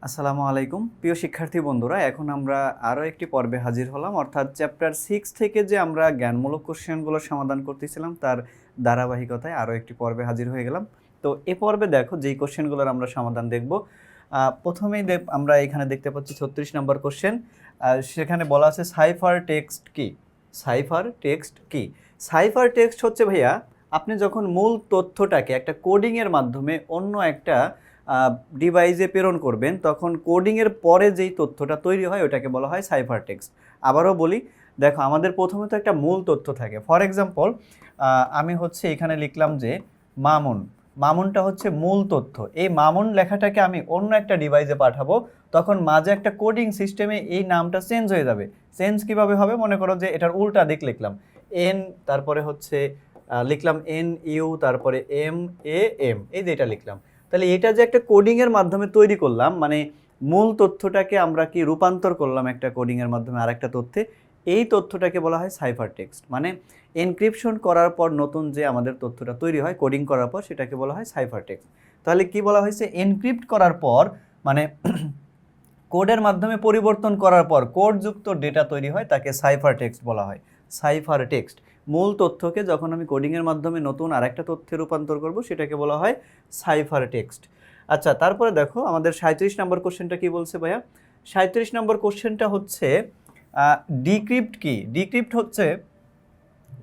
আসসালামু আলাইকুম প্রিয় শিক্ষার্থী বন্ধুরা, এখন আমরা আরও একটি পর্বে হাজির হলাম। অর্থাৎ চ্যাপ্টার 6 থেকে যে আমরা জ্ঞানমূলক কোশ্চেনগুলো সমাধান করতেছিলাম তার ধারাবাহিকতায় আরও একটি পর্বে হাজির হয়ে গেলাম। তো এ পর্বে দেখো যেই কোশ্চেনগুলোর আমরা সমাধান দেখব, প্রথমেই আমরা এখানে দেখতে পাচ্ছি 36 নম্বর কোশ্চেন। সেখানে বলা আছে সাইফার টেক্সট কি। সাইফার টেক্সট কি? সাইফার টেক্সট হচ্ছে ভাইয়া, আপনি যখন মূল তথ্যটাকে একটা কোডিংয়ের মাধ্যমে অন্য একটা ডিভাইসে প্রেরণ করবেন, তখন কোডিংয়ের পরে যেই তথ্যটা তৈরি হয় ওটাকে বলা হয় সাইফার টেক্সট। আবারও বলি, দেখো আমাদের প্রথমে তো একটা মূল তথ্য থাকে। ফর এক্সাম্পল, আমি হচ্ছে এখানে লিখলাম যে মামুন। মামুনটা হচ্ছে মূল তথ্য। এই মামুন লেখাটাকে আমি অন্য একটা ডিভাইসে পাঠাবো, তখন মাঝে একটা কোডিং সিস্টেমে এই নামটা চেঞ্জ হয়ে যাবে। চেঞ্জ কিভাবে হবে? মনে করো যে এটার উল্টা দিক লিখলাম, এন, তারপরে হচ্ছে লিখলাম এন ইউ, তারপরে এম এ এম, এই যে এটা লিখলাম। তাহলে এটা যে একটা কোডিংয়ের মাধ্যমে তৈরি করলাম, মানে মূল তথ্যটাকে আমরা কি রূপান্তর করলাম একটা কোডিংয়ের মাধ্যমে আরেকটা তথ্যে, এই তথ্যটাকে বলা হয় সাইফার টেক্সট। মানে এনক্রিপশন করার পর নতুন যে আমাদের তথ্যটা তৈরি হয় কোডিং করার পর, সেটাকে বলা হয় সাইফার টেক্সট। তাহলে কি বলা হয়েছে? এনক্রিপ্ট করার পর, মানে কোডের মাধ্যমে পরিবর্তন করার পর কোডযুক্ত ডেটা তৈরি হয়, তাকে সাইফার টেক্সট বলা হয়। সাইফার টেক্সট, মূল তথ্যকে যখন আমি কোডিংয়ের মাধ্যমে নতুন আরেকটা তথ্যে রূপান্তর করব, সেটাকে বলা হয় সাইফার টেক্সট। আচ্ছা, তারপরে দেখো আমাদের 37 নম্বর কোশ্চেনটা কি বলছে ভাইয়া। 37 নম্বর কোশ্চেনটা হচ্ছে ডিক্রিপ্ট কি। ডিক্রিপ্ট হচ্ছে,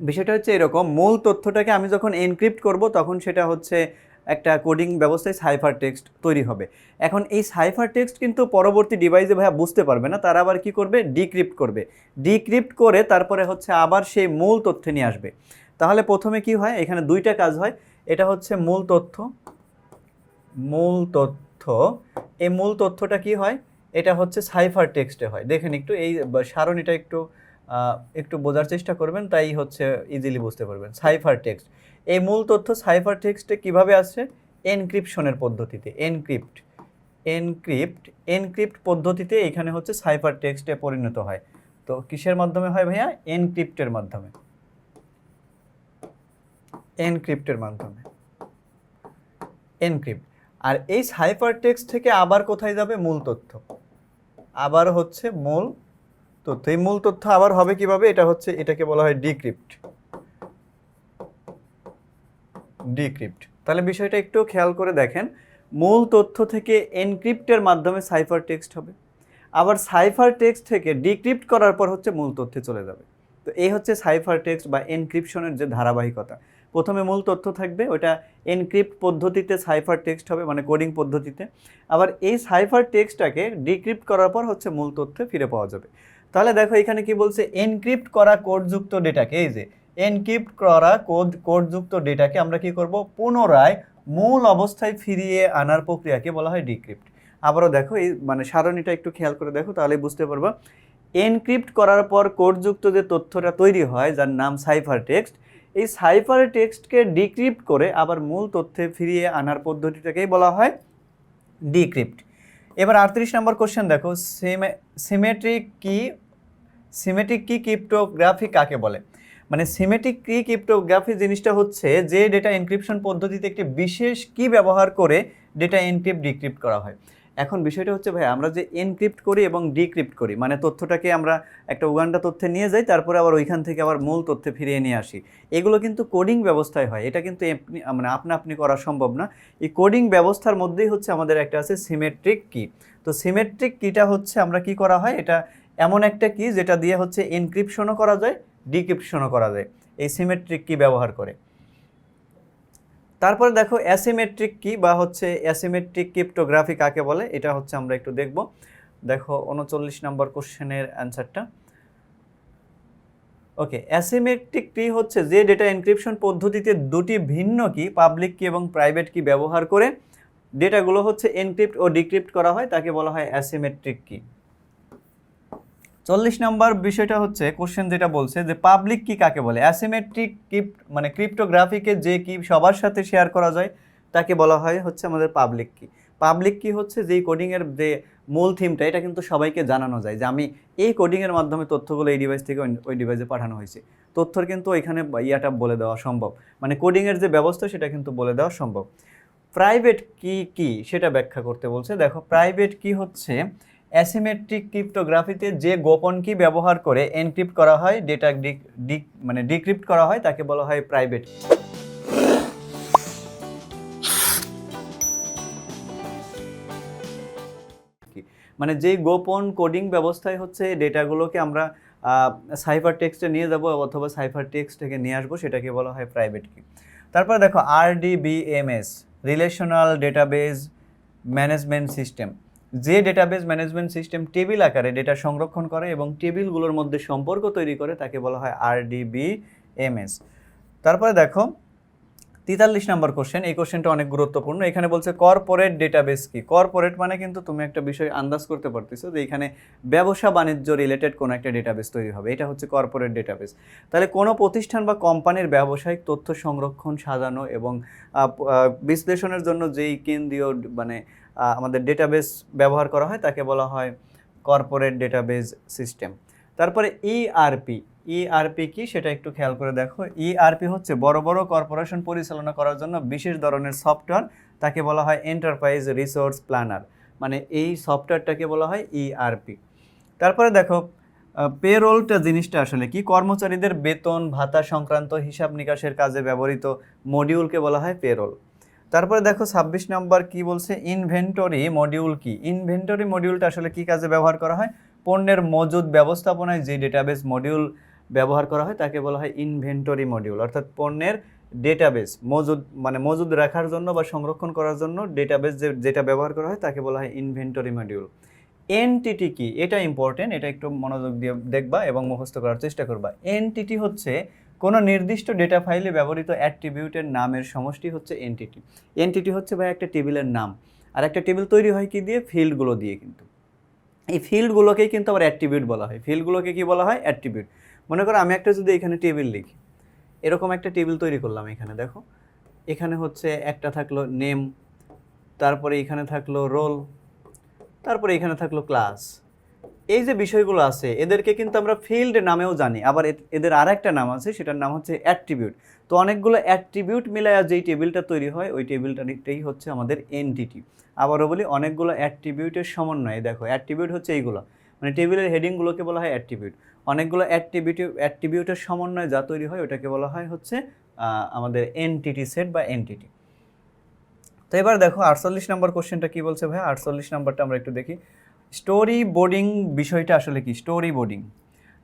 বিষয়টা হচ্ছে এরকম, মূল তথ্যটাকে আমি যখন এনক্রিপ্ট করব তখন সেটা হচ্ছে একটা কোডিং ব্যবস্থায় সাইফার টেক্সট তৈরি হবে। এখন এই সাইফার টেক্সট কিন্তু পরবর্তী ডিভাইসে ভাইয়া বুঝতে পারবে না, তারা আবার কি করবে? ডিক্রিপ্ট করবে। ডিক্রিপ্ট করে তারপরে হচ্ছে আবার সেই মূল তথ্যে নিয়ে আসবে। তাহলে প্রথমে কি হয়? এখানে দুইটা কাজ হয়। এটা হচ্ছে মূল তথ্য। মূল তথ্য, এই মূল তথ্যটা কি হয়? এটা হচ্ছে সাইফার টেক্সটে হয়। দেখেন একটু এই সারণীটা একটু একটু বোঝার চেষ্টা করবেন, তাই হচ্ছে ইজিলি বুঝতে পারবেন। সাইফার টেক্সট, এই মূল তথ্য সাইফার টেক্সটে কিভাবে আসছে? এনক্রিপশনের পদ্ধতিতে। এনক্রিপ্ট এনক্রিপ্ট এনক্রিপ্ট পদ্ধতিতে এখানে হচ্ছে সাইফার টেক্সটে পরিণত হয়। তো কিসের মাধ্যমে হয় ভাইয়া? এনক্রিপ্টের মাধ্যমে। এনক্রিপ্টের মাধ্যমে, এনক্রিপ্ট। আর এই সাইফার টেক্সট থেকে আবার কোথায় যাবে? মূল তথ্য। আবার হচ্ছে মূল তথ্য। এই মূল তথ্য আবার হবে কিভাবে? এটা হচ্ছে, এটাকে বলা হয় ডিক্রিপ্ট। ডিক্রিপ্ট। তাহলে বিষয়টা একটু খেয়াল করে দেখেন, মূল তথ্য থেকে এনক্রিপ্টের মাধ্যমে সাইফার টেক্সট হবে, আবার সাইফার টেক্সট থেকে ডিক্রিপ্ট করার পর হচ্ছে মূল তথ্যে চলে যাবে। তো এই হচ্ছে সাইফার টেক্সট বা এনক্রিপশনের যে ধারাবাহিকতা। প্রথমে মূল তথ্য থাকবে, ওটা এনক্রিপ্ট পদ্ধতিতে সাইফার টেক্সট হবে, মানে কোডিং পদ্ধতিতে। আবার এই সাইফার টেক্সটটাকে ডিক্রিপ্ট করার পর হচ্ছে মূল তথ্যে ফিরে পাওয়া যাবে। তাহলে দেখো এখানে কি বলছে? এনক্রিপ্ট করা কোডযুক্ত ডেটাকে, এই যে এনক্রিপ্ট করা কোডযুক্ত ডেটাকে আমরা কি করব? পুনরায় মূল অবস্থায় ফিরিয়ে আনার প্রক্রিয়াকে বলা হয় ডিক্রিপ্ট। আবারও দেখো, এই মানে সারণীটা একটু খেয়াল করে দেখো, তাহলে বুঝতে পারবা। এনক্রিপ্ট করার পর কোডযুক্ত যে তথ্যটা তৈরি হয়, যার নাম সাইফার টেক্সট, এই সাইফার টেক্সটকে ডিক্রিপ্ট করে আবার মূল তথ্যে ফিরিয়ে আনার পদ্ধতিটাকেই বলা হয় ডিক্রিপ্ট। এবার 38 নম্বর কোশ্চেন দেখো, সিমেট্রিক কি। সিমেট্রিক কি ক্রিপ্টোগ্রাফি কাকে বলে? মানে সিমেট্রিক কি ক্রিপ্টোগ্রাফি জিনিসটা হচ্ছে যে ডেটা এনক্রিপশন পদ্ধতিতে একটি বিশেষ কি ব্যবহার করে ডেটা এনক্রিপ্ট ডিক্রিপ্ট করা হয়। এখন বিষয়টা হচ্ছে ভাই, আমরা যে এনক্রিপ্ট করি এবং ডিক্রিপ্ট করি, মানে তথ্যটাকে আমরা একটা উগান্ডা তথ্যে নিয়ে যাই, তারপরে আবার ওইখান থেকে আবার মূল তথ্যে ফিরিয়ে নিয়ে আসি, এগুলো কিন্তু কোডিং ব্যবস্থায় হয়। এটা কিন্তু মানে আপনা আপনি করা সম্ভব না। এই কোডিং ব্যবস্থার মধ্যেই হচ্ছে আমাদের একটা আছে সিমেট্রিক কি। তো সিমেট্রিক কিটা হচ্ছে আমরা কি করা হয়, এটা এমন একটা কি যেটা দিয়ে হচ্ছে এনক্রিপশনও করা যায়, ডিক্রিপশনও করা যায় এই সিমেট্রিক কি ব্যবহার করে। তারপরে দেখো অ্যাসিমেট্রিক কি বা হচ্ছে অ্যাসিমেট্রিক ক্রিপ্টোগ্রাফি কাকে বলে, এটা হচ্ছে আমরা একটু দেখব। দেখো 39 নম্বর কোশ্চেনের অ্যান্সারটা। ওকে, অ্যাসিমেট্রিক কি হচ্ছে যে ডেটা এনক্রিপশন পদ্ধতিতে দুটি ভিন্ন কি, পাবলিক কি এবং প্রাইভেট কি ব্যবহার করে ডেটাগুলো হচ্ছে এনক্রিপ্ট ও ডিক্রিপ্ট করা হয়, তাকে বলা হয় অ্যাসিমেট্রিক কি। 40 নম্বর বিষয়টা হচ্ছে কোশ্চেন যেটা বলছে যে পাবলিক কি কাকে বলে। অ্যাসিমেট্রিক মানে ক্রিপ্টোগ্রাফিকে যে কি সবার সাথে শেয়ার করা যায় তাকে বলা হয় হচ্ছে আমাদের পাবলিক কি। পাবলিক কি হচ্ছে যেই কোডিংয়ের যে মূল থিমটা, এটা কিন্তু সবাইকে জানানো যায় যে আমি এই কোডিংয়ের মাধ্যমে তথ্যগুলো এই ডিভাইস থেকে ওই ডিভাইসে পাঠানো হয়েছে। তথ্যর কিন্তু এখানে ইয়াটা বলে দেওয়া সম্ভব, মানে কোডিংয়ের যে ব্যবস্থা সেটা কিন্তু বলে দেওয়া সম্ভব। প্রাইভেট কি কি সেটা ব্যাখ্যা করতে বলছে। দেখো প্রাইভেট কি হচ্ছে অ্যাসিমেট্রিক ক্রিপ্টোগ্রাফিতে যে গোপন কি ব্যবহার করে এনক্রিপ্ট করা হয়, ডেটা মানে ডিক্রিপ্ট করা হয়, তাকে বলা হয় প্রাইভেট। মানে যেই গোপন কোডিং ব্যবস্থায় হচ্ছে ডেটাগুলোকে আমরা সাইফার টেক্সটে নিয়ে যাব অথবা সাইফার টেক্সট থেকে নিয়ে আসবো, সেটাকে বলা হয় প্রাইভেট কি। তারপর দেখো RDBMS, relational database management system. যে ডেটাবেজ ম্যানেজমেন্ট সিস্টেম টেবিল আকারে ডেটা সংরক্ষণ করে এবং টেবিলগুলোর মধ্যে সম্পর্ক তৈরি করে, তাকে বলা হয় RDBMS। তারপরে দেখো 43 নম্বর কোশ্চেন, এই কোশ্চেনটা অনেক গুরুত্বপূর্ণ। এখানে বলছে কর্পোরেট ডেটাবেস কি। কর্পোরেট মানে কিন্তু তুমি একটা বিষয় আন্দাজ করতে পারতেছো যে এখানে ব্যবসা বাণিজ্য রিলেটেড কোনো একটা ডেটাবেস তৈরি হবে, এটা হচ্ছে কর্পোরেট ডেটাবেস। তাহলে কোনো প্রতিষ্ঠান বা কোম্পানির ব্যবসায়িক তথ্য সংরক্ষণ, সাজানো এবং বিশ্লেষণের জন্য যেই কেন্দ্রীয় মানে আমাদের ডেটাবেস ব্যবহার করা হয়, তাকে বলা হয় কর্পোরেট ডেটাবেস সিস্টেম। তারপরে ইআরপি কি সেটা একটু খেয়াল করে দেখো। ইআরপি হচ্ছে বড় বড় কর্পোরেশন পরিচালনা করার জন্য বিশেষ ধরনের সফটওয়্যার, তাকে বলা হয় এন্টারপ্রাইজ রিসোর্স প্ল্যানার, মানে এই সফটওয়্যারটাকে বলা হয় ইআরপি। তারপরে দেখো পেরোলটা জিনিসটা আসলে কি। কর্মচারীদের বেতন ভাতা সংক্রান্ত হিসাব নিকাশের কাজে ব্যবহৃত মডিউলকে বলা হয় পেরোল। তারপরে দেখো 26 নম্বর কি বলছে, ইনভেন্টরি মডিউল কি। ইনভেন্টরি মডিউলটা আসলে কি কাজে ব্যবহার করা হয়, পণ্যের মজুদ ব্যবস্থাপনায় যে ডেটাবেস মডিউল ব্যবহার করা হয়, তাকে বলা হয় ইনভেন্টরি মডিউল। অর্থাৎ পণ্যের ডেটাবেস মজুদ রাখার জন্য বা সংরক্ষণ করার জন্য ডেটাবেস যেটা ব্যবহার করা হয়, তাকে বলা হয় ইনভেন্টরি মডিউল। এনটিটি কি, এটা ইম্পর্টেন্ট, এটা একটু মনোযোগ দিয়ে দেখবা এবং মুখস্থ করার চেষ্টা করবা। এনটিটি হচ্ছে কোনো নির্দিষ্ট ডেটা ফাইলে ব্যবহৃত অ্যাট্রিবিউটের নামের সমষ্টি হচ্ছে এনটিটি। এনটিটি হচ্ছে ভাই একটা টেবিলের নাম, আর একটা টেবিল তৈরি হয় কি দিয়ে, ফিল্ডগুলো দিয়ে। কিন্তু এই ফিল্ডগুলোকেই কিন্তু আবার অ্যাট্রিবিউট বলা হয়। ফিল্ডগুলোকে কি বলা হয়, অ্যাট্রিবিউট। মনে করো আমি একটা যদি এখানে টেবিল লিখি, এরকম একটা টেবিল তৈরি করলাম, এখানে দেখো এখানে হচ্ছে একটা থাকলো নেম, তারপরে এখানে থাকলো রোল, তারপরে এখানে থাকলো ক্লাস। এই যে বিষয়গুলো আছে এদেরকে কিন্তু আমরা ফিল্ড নামেও জানি, আবার এদের আর একটা নাম আছে, সেটার নাম হচ্ছে অ্যাট্রিবিউট। তো অনেকগুলো অ্যাট্রিবিউট মিলায়া যেই টেবিলটা তৈরি হয়, ওই টেবিলটাই হচ্ছে আমাদের এনটিটি। আবারও বলি, অনেকগুলো অ্যাট্রিবিউটের সমন্বয়ে। দেখো অ্যাট্রিবিউট হচ্ছে এইগুলো, মানে টেবিলের হেডিংগুলোকে বলা হয় অ্যাট্রিবিউট। অনেকগুলো অ্যাট্রিবিউটের সমন্বয়ে যা তৈরি হয়, ওটাকে বলা হয় হচ্ছে আমাদের এনটিটি সেট বা এনটিটি। তো এবার দেখো 48 নম্বর কোশ্চেনটা কি বলছে ভাই। 48 নম্বরটা আমরা একটু দেখি। স্টোরি বোর্ডিং বিষয়টা আসলে কি। স্টোরি বোর্ডিং,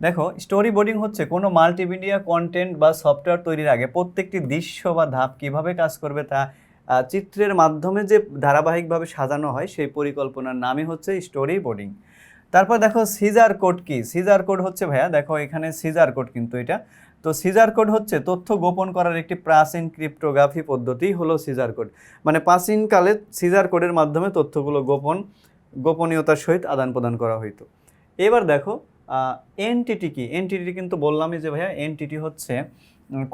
দেখো স্টোরি বোর্ডিং হচ্ছে কোনো মাল্টিমিডিয়া কন্টেন্ট বা সফটওয়্যার তৈরির আগে প্রত্যেকটি দৃশ্য বা ধাপ কিভাবে কাজ করবে তা চিত্রের মাধ্যমে যে ধারাবাহিকভাবে সাজানো হয়, সেই পরিকল্পনার নামই হচ্ছে স্টোরি বোর্ডিং। তারপর দেখো সিজার কোড কি। সিজার কোড হচ্ছে ভাইয়া, দেখো এখানে সিজার কোড কিন্তু এটা। তো সিজার কোড হচ্ছে তথ্য গোপন করার একটি প্রাচীন ক্রিপ্টোগ্রাফি পদ্ধতি হলো সিজার কোড। মানে প্রাচীনকালে সিজার কোডের মাধ্যমে তথ্যগুলো গোপনীয়তার সহিত আদান প্রদান করা হইতো। এবার দেখো এনটিটি কি। এনটিটি কিন্তু বললামই যে ভাইয়া, এনটিটি হচ্ছে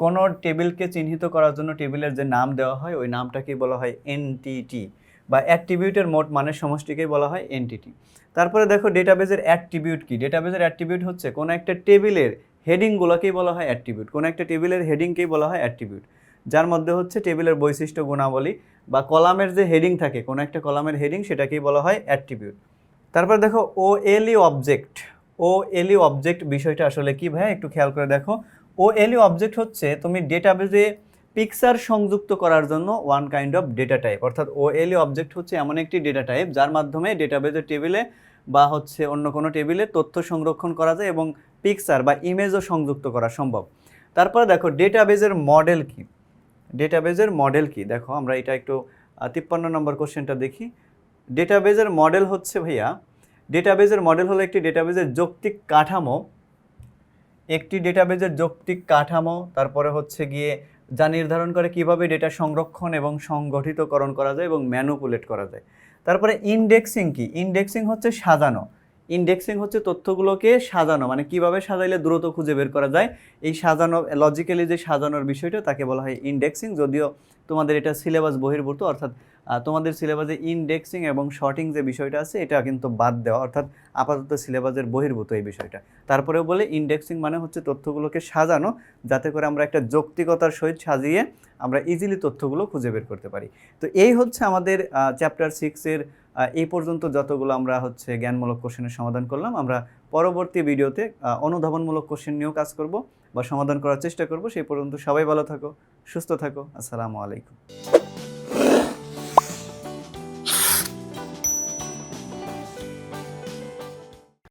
কোনো টেবিলকে চিহ্নিত করার জন্য টেবিলের যে নাম দেওয়া হয়, ওই নামটাকেই বলা হয় এনটিটি, বা অ্যাট্রিবিউটের মোট মানের সমষ্টিকেই বলা হয় এনটিটি। তারপরে দেখো ডেটাবেজের অ্যাট্রিবিউট কি। ডেটাবেজের অ্যাট্রিবিউট হচ্ছে কোনো একটা টেবিলের হেডিংগুলোকেই বলা হয় অ্যাট্রিবিউট। কোনো একটা টেবিলের হেডিংকেই বলা হয় অ্যাট্রিবিউট, যার মধ্যে হচ্ছে টেবিলের বৈশিষ্ট্য গুণাবলী বা কলামের যে হেডিং থাকে, কোনো একটা কলামের হেডিং, সেটাকেই বলা হয় অ্যাট্রিবিউট। তারপর দেখো ওএলইউ অবজেক্ট। ওএলইউ অবজেক্ট বিষয়টা আসলে কি ভাইয়া, একটু খেয়াল করে দেখো। ওএলইউ অবজেক্ট হচ্ছে তুমি ডেটাবেজে পিকচার সংযুক্ত করার জন্য one kind of data type. অর্থাৎ ওএলইউ অবজেক্ট হচ্ছে এমন একটি ডেটা টাইপ যার মাধ্যমে ডেটাবেজের টেবিলে বা হচ্ছে অন্য কোনো টেবিলে তথ্য সংরক্ষণ করা যায় এবং পিকচার বা ইমেজও সংযুক্ত করা সম্ভব। তারপরে দেখো ডেটাবেজের মডেল কি। ডেটাবেজের মডেল কি, দেখো আমরা এটা একটু 53 নম্বর কোশ্চেনটা দেখি। ডেটাবেজের মডেল হচ্ছে ভাইয়া, ডেটাবেজের মডেল হলো একটি ডেটাবেজের যৌক্তিক কাঠামো। একটি ডেটাবেজের যৌক্তিক কাঠামো, তারপরে হচ্ছে গিয়ে যা নির্ধারণ করে কিভাবে ডেটা সংরক্ষণ এবং সংগঠিতকরণ করা যায় এবং ম্যানুপুলেট করা যায়। তারপরে ইনডেক্সিং কি। ইনডেক্সিং হচ্ছে সাজানো। ইনডেক্সিং হচ্ছে তথ্যগুলোকে সাজানো, মানে কিভাবে সাজাইলে দ্রুত খুঁজে বের করা যায়, এই সাজানো লজিক্যালি যে সাজানোর বিষয়টা, তাকে বলা হয় ইনডেক্সিং। যদিও তোমাদের এটা সিলেবাস বহির্ভূত, অর্থাৎ তোমাদের সিলেবাসে ইনডেক্সিং এবং শর্টিং যে বিষয়টা আছে এটা কিন্তু বাদ দেওয়া, অর্থাৎ আপাতত সিলেবাসের বহির্ভূত এই বিষয়টা। তারপরেও বলে ইনডেক্সিং মানে হচ্ছে তথ্যগুলোকে সাজানো, যাতে করে আমরা একটা যৌক্তিকতার সহিত সাজিয়ে আমরা ইজিলি তথ্যগুলো খুঁজে বের করতে পারি। তো এই হচ্ছে আমাদের চ্যাপ্টার 6-এর এই পর্যন্ত যতগুলো আমরা হচ্ছে জ্ঞানমূলক কোশ্চেনের সমাধান করলাম। আমরা পরবর্তী ভিডিওতে অনুধাবনমূলক কোশ্চেন নিয়েও কাজ করব বা সমাধান করার চেষ্টা করব। সেই পর্যন্ত সবাই ভালো থাকো, সুস্থ থাকো। আসসালামু আলাইকুম।